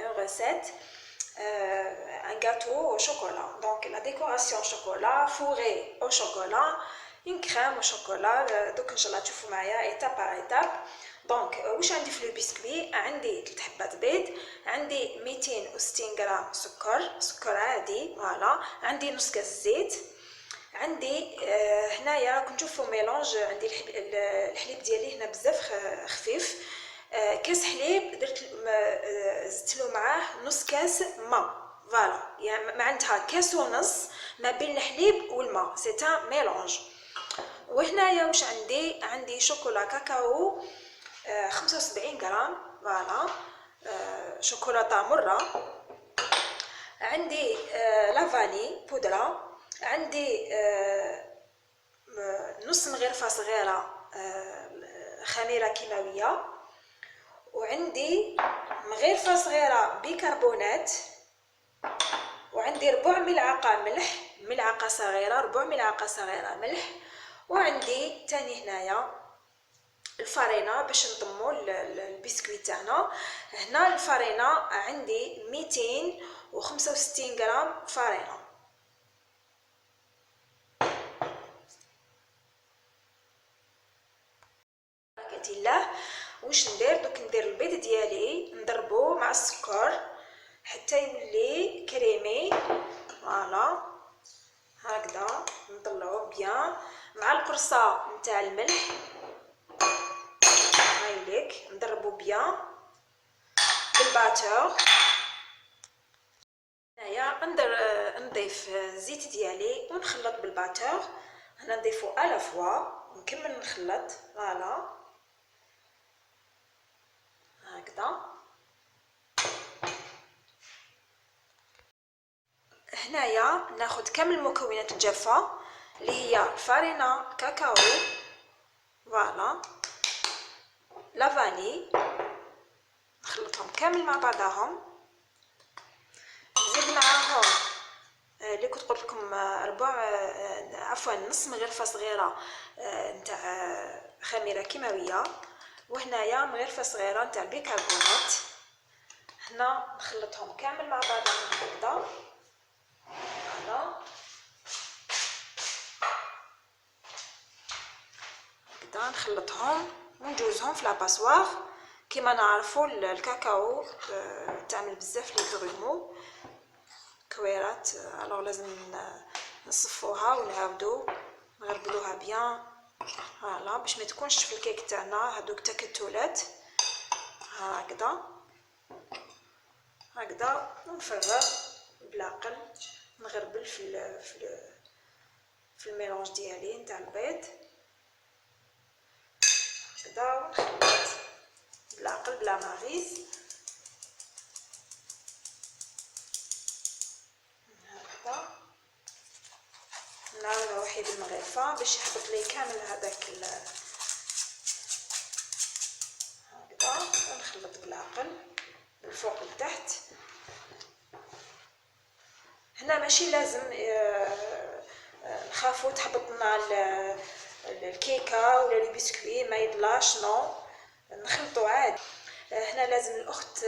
une recette, un gâteau au chocolat. Donc la décoration au chocolat, fourré au chocolat, une crème au chocolat. Donc Inch'Allah تشوفوا معايا étape par étape. دونك واش عندي في لو بسكوي؟ عندي 3 حبات بيض، عندي 260 غرام سكر عادي فوالا، عندي نص كاس زيت، عندي هنايا كنت نشوفوا ميلونج، عندي الحليب ديالي هنا بزاف خفيف، كاس حليب درت زدت له معاه نص كاس ماء فوالا، يعني معناتها كاس ونص ما بين الحليب والماء، سي ان ميلونج. وهنايا واش عندي شوكولا كاكاو 75 غرام فوالا، شوكولاته مره، عندي لافاني بودره، عندي نص مغرفه صغيره خميره كيماويه، وعندي مغرفه صغيره بيكربونات، وعندي ربع ملعقه ملح، ملعقه صغيره، ربع ملعقه صغيره ملح، وعندي تاني هنايا الفرينه باش نضمو البسكويت تاعنا. هنا الفرينه عندي 265 غرام فرينه. بركة الله. واش ندير دوك؟ ندير البيض ديالي نضربو مع السكر حتى يولي كريمي فوالا هكذا، نطلعوه بيان مع القرصه نتاع الملح، هايليك نضربو بيان بالباتور. هنايا نضيف الزيت ديالي ونخلط بالباتور، هنا نضيفو على فوا ونكمل نخلط فوالا هكذا. هنايا ناخد كامل المكونات الجافه اللي هي الفرينه كاكاو فوالا، لافاني، نخلطهم كامل مع بعضهم، نزيد معاهم اللي كنت قلت لكم عفوا نص مغرفه صغيره نتاع خميره كيماويه، وهنايا مغرفه صغيره نتاع بيكربونات. هنا نخلطهم كامل مع بعضهم هكذا هكذا نخلطهم ونجوزهم في لاباسوار. كيما نعرفوا الكاكاو تعمل بزاف لي غرومو كويرات، الوغ لازم نصفوها ونعاودو نغربلوها بيان فوالا باش ما تكونش في الكيك تاعنا هذوك تكتلات هكذا هكذا، ونفرغ بالعقل نغربل في الميلونج ديالي نتاع البيض هكذا، ونخلط بالعقل بلا ماغيز هكذا، نعاود روحي بالمغرفه باش يحبط لي كامل هذاك هكذا، ونخلط بالعقل بالفوق لتحت. هنا ماشي لازم نخافوا تحبط لنا الكيكه ولا البسكوي ما يطلاش، نو نخلطوا عادي. هنا لازم الاخت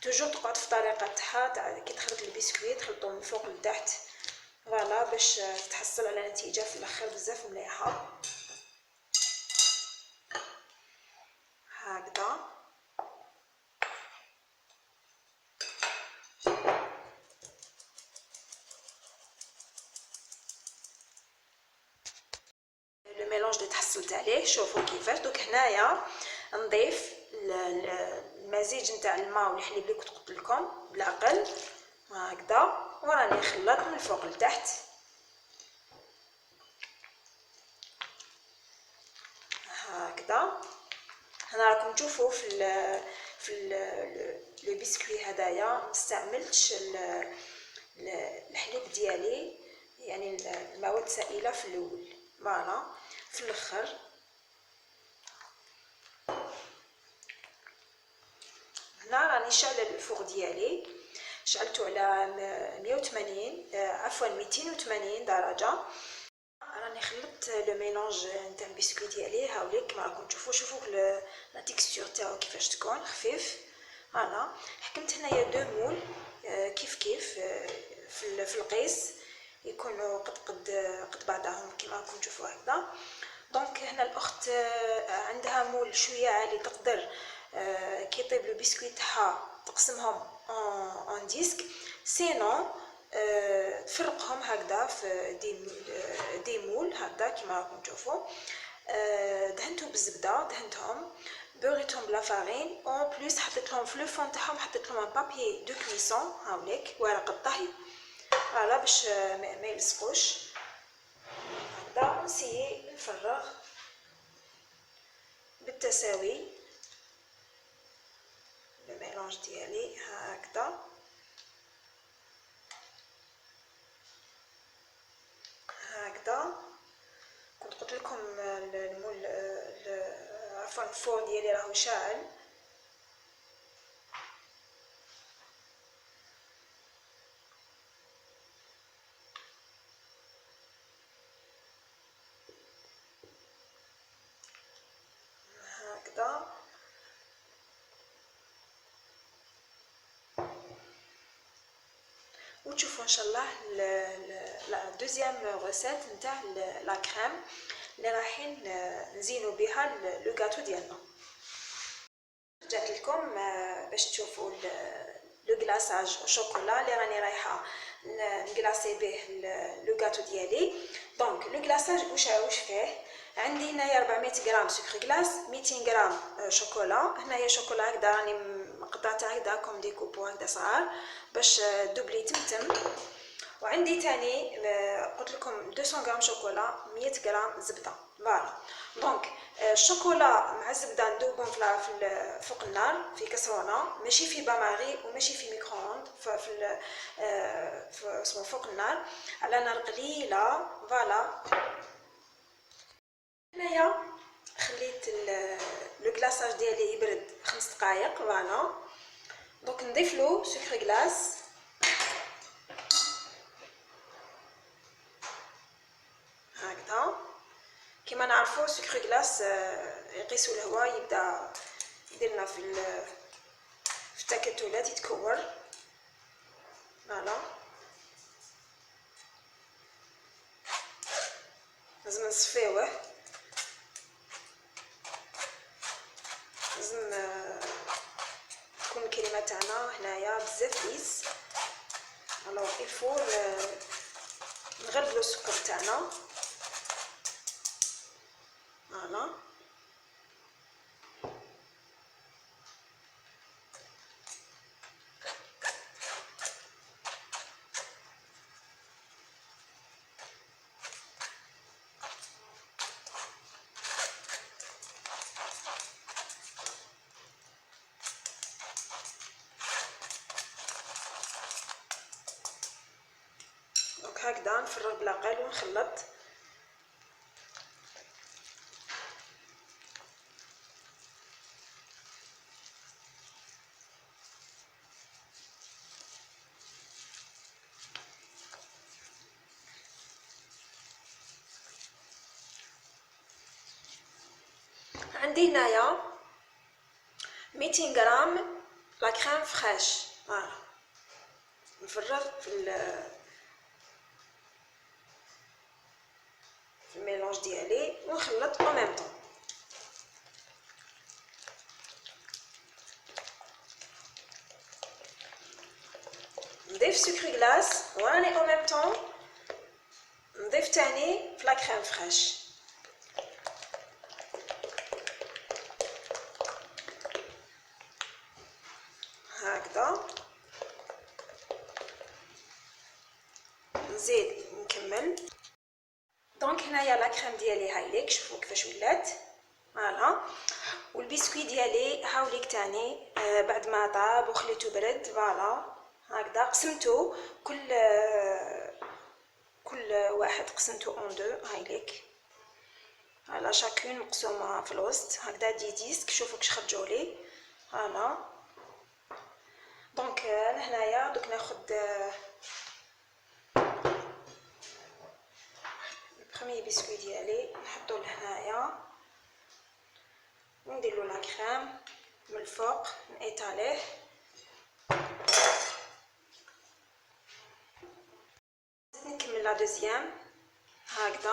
توجور تقعد في الطريقه تاعها كي تخلط البسكوي تخلطو من فوق لتحت فوالا باش تحصل على نتيجه في الاخر بزاف مليحه هكذا. لو ميلونج اللي تحصلت عليه شوفوا كيفاش. دوك هنايا نضيف المزيج نتاع الماء والحليب اللي كنت قلت لكم بالعقل هكذا، وراني نخلط من الفوق لتحت هكذا. هنا راكم تشوفوا في لو بسكوي هدايا ما استعملتش الحليب ديالي، يعني المواد السائله في الاول فوالا، في الاخر هنا راني شاعله الفوغ ديالي، شعلته على 180 عفوا 280 درجه. راني خلطت لو ميلونج نتاع البسكويت ديالي هاوليك كما راكم تشوفوا. شوفوا لا تيكستور تاعو كيفاش تكون خفيف فوالا. حكمت هنايا دو مول كيف كيف في القيس يكونوا قد بعضهم كما راكم تشوفوا هكذا. دونك هنا الاخت عندها مول شويه عالي، تقدر كي يطيب لو بسكويت تاعها تقسمهم اون ديسك، سينو تفرقهم هكذا في دي مول هكذا كما راكم تشوفوا. دهنتهم بالزبده، دهنتهم بوريتهم بلا فارين، اون بليس حطيت لهم في لو فون تاعهم، حطيت لهم بابي دو كويسون هاوليك ورق الطهي فوالا باش ما يلصقوش هكذا. نسيي نفرغ بالتساوي الميلانج ديالي هكذا هكذا. كنت قلت لكم المول عفوا الفور ديالي راهو شاعل. هكذا وتشوفوا ان شاء الله لا دوزيام غوسيت نتاع لا كريم اللي رايحين نزينوا بها لو غاتو ديالنا. رجعت لكم باش تشوفوا لو غلاساج او شوكولا اللي راني رايحه نغلاسي به لو غاتو ديالي. دونك لو غلاساج واش فيه؟ عندي هنايا 400 غرام سكر غلاس، 200 غرام شوكولا. هنايا شوكولا هكذا راني مقطعتها هكذا كوم دي كوبو هكذا صغار باش دوبلي تمتم. وعندي تاني قلت لكم 200 غرام شوكولا، 100 غرام زبده. فوالا. دونك الشوكولا مع الزبده ندوبهم فوق النار في كسرونه، ماشي في باماري وماشي في ميكرووند، في اسمه فوق النار على نار قليله. فوالا. هنايا خليت لو غلاساج ديالي يبرد 5 دقائق. فوالا. دونك نضيف له سكر غلاس هكذا. كما نعرفوا سكر غلاس يقيسوا الهواء يبدا يديرنا في التكتلات يتكور. فوالا. لازم نصفيوه، لازم تكون الكريمه تاعنا هنايا بزاف ليس. الوغ الفو نغلبلو السكر تاعنا. فوالا. دونك هكذا نفرغ بلاقال ونخلط. عندي هنايا 200 غرام لا كريم فريش. فوالا. نفرغ في الميلانج ديالي ونخلط او ميم طون. نضيف سكر غلاس وراني او ميم طون نضيف تاني في لا كريم فريش هكذا. نزيد نكمل. دونك هنايا لا كريم ديالي هايليك، شوفوا كيفاش ولات. فوالا. والبسكوي ديالي هاوليك تاني بعد ما طاب وخليته برد. فوالا. هكذا قسمته كل واحد قسمته اون دو هايليك. فوالا. شاكون مقسومه في الوسط هكذا دي ديسك. شوفوا كيش خرجوا لي. فوالا. دونك هنايا دوك ناخد البروميي بسكوي ديالي نحطو لهنايا ونديرلو لا كريم من الفوق نيطاليه. نكمل لا دوزيام هكذا.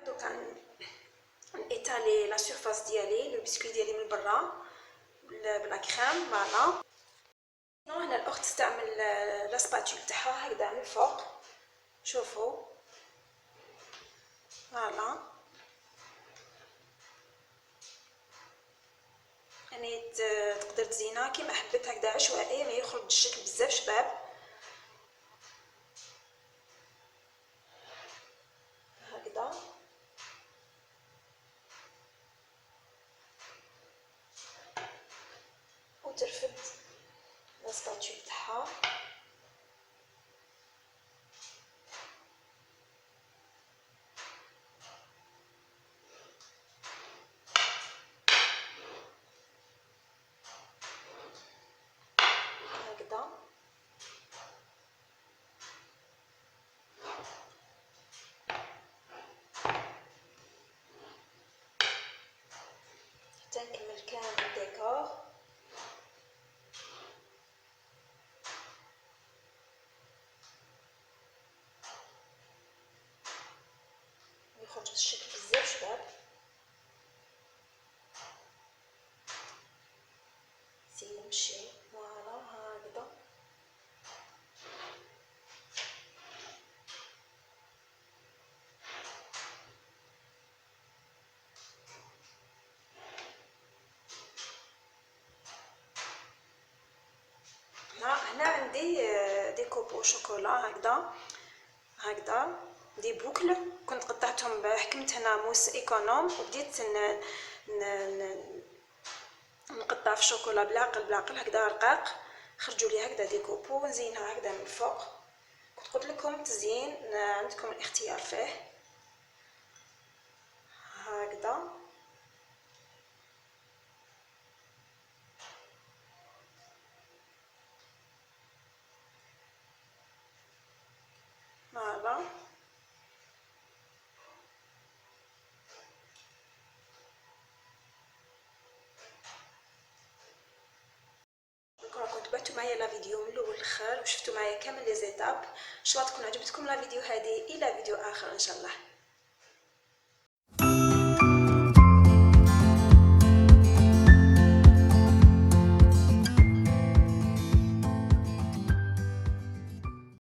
دوكا نيطالي لا سيرفاس ديالي لو بسكوي ديالي من برا بلا كريم. فوالا هنا الاخت تستعمل لا سباتول تاعها هكذا من الفوق، شوفوا. فوالا يعني تقدر تزينها كيما حبيت هكذا عشوائي، ما يخرج الشكل بزاف شباب. هكذا وترفد لا سباتول تاعها. هكذا حتى نكمل كامل الديكور. يخرج الشكل بزاف شباب. سي نمشي فوالا هكذا. هنا عندي دي كوبو شوكولا هكذا دي بوكل، كنت قطعتهم حكمت هنا موس ايكونوم وبديت نقطع في الشوكولا بالعقل هكذا رقاق، خرجوا لي هكذا دي كوبو. نزينها هكذا من الفوق. كنت قلت لكم التزيين عندكم الاختيار فيه. هكذا فوالا كنت تبعتوا معايا لا فيديو من الاول للاخر وشفتوا معايا كامل لي زيتاب. ان شاء الله تكون عجبتكم لا فيديو هذه. الى فيديو اخر ان شاء الله.